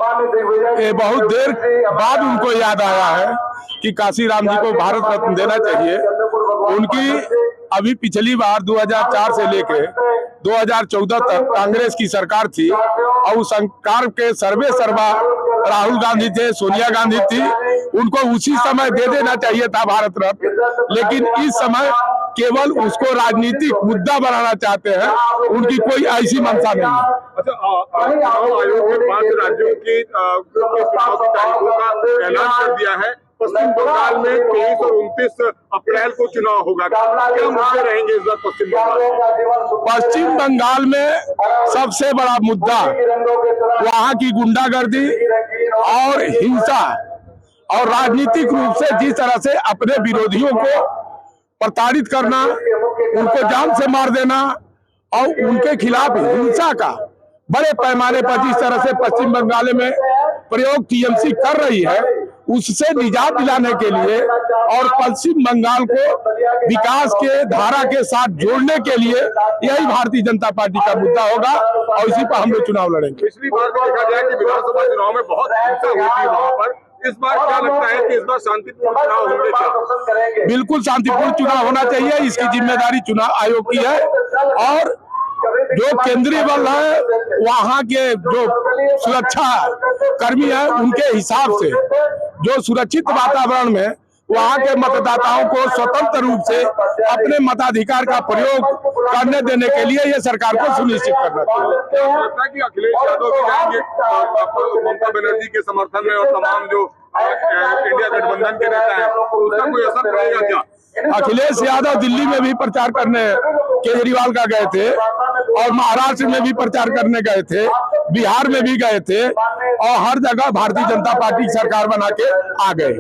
बहुत देर बाद उनको याद आया है कि काशीराम जी को भारत रत्न देना चाहिए। उनकी अभी पिछली बार 2004 से लेके 2014 तक कांग्रेस की सरकार थी और उस सरकार के सर्वे सर्वा राहुल गांधी थे, सोनिया गांधी थी। उनको उसी समय दे देना चाहिए था भारत रत्न, लेकिन इस समय केवल उसको राजनीतिक मुद्दा बनाना चाहते हैं। उनकी कोई ऐसी मंशा नहीं है। अच्छा, चुनाव आयोग ने 5 राज्यों की चुनाव की तारीखों का ऐलान कर दिया है। पश्चिम बंगाल में 23 और 29 अप्रैल को चुनाव होगा। क्या मुद्दे रहेंगे इस बार पश्चिम बंगाल में? पश्चिम बंगाल में सबसे बड़ा मुद्दा वहाँ की गुंडागर्दी और हिंसा और राजनीतिक रूप से जिस तरह से अपने विरोधियों को प्रताड़ित करना, उनको जान से मार देना और उनके खिलाफ हिंसा का बड़े पैमाने पर जिस तरह से पश्चिम बंगाल में प्रयोग टीएमसी कर रही है, उससे निजात दिलाने के लिए और पश्चिम बंगाल को विकास के धारा के साथ जोड़ने के लिए यही भारतीय जनता पार्टी का मुद्दा होगा और इसी पर हम लोग चुनाव लड़ेंगे। पिछली बार भी देखा गया कि विधानसभा चुनाव में बहुत हिंसा हुई थी वहाँ पर। इस बार क्या लगता है कि इस बार शांतिपूर्ण चुनाव होंगे क्या? बिल्कुल शांतिपूर्ण चुनाव होना चाहिए। इसकी जिम्मेदारी चुनाव आयोग की है और जो केंद्रीय बल है, वहाँ के जो सुरक्षा कर्मी है, उनके हिसाब से जो सुरक्षित वातावरण में वहाँ के मतदाताओं को स्वतंत्र रूप से अपने मताधिकार का प्रयोग करने देने के लिए ये सरकार को सुनिश्चित करना चाहिए। लगता है कि अखिलेश यादव भी जाएंगे ममता बनर्जी के समर्थन में और तमाम जो इंडिया गठबंधन के नेता हैं, उसका कोई असर पड़ेगा क्या? अखिलेश यादव दिल्ली में भी प्रचार करने केजरीवाल का गए थे और महाराष्ट्र में भी प्रचार करने गए थे, बिहार में भी गए थे और हर जगह भारतीय जनता पार्टी की सरकार बना के आ गए।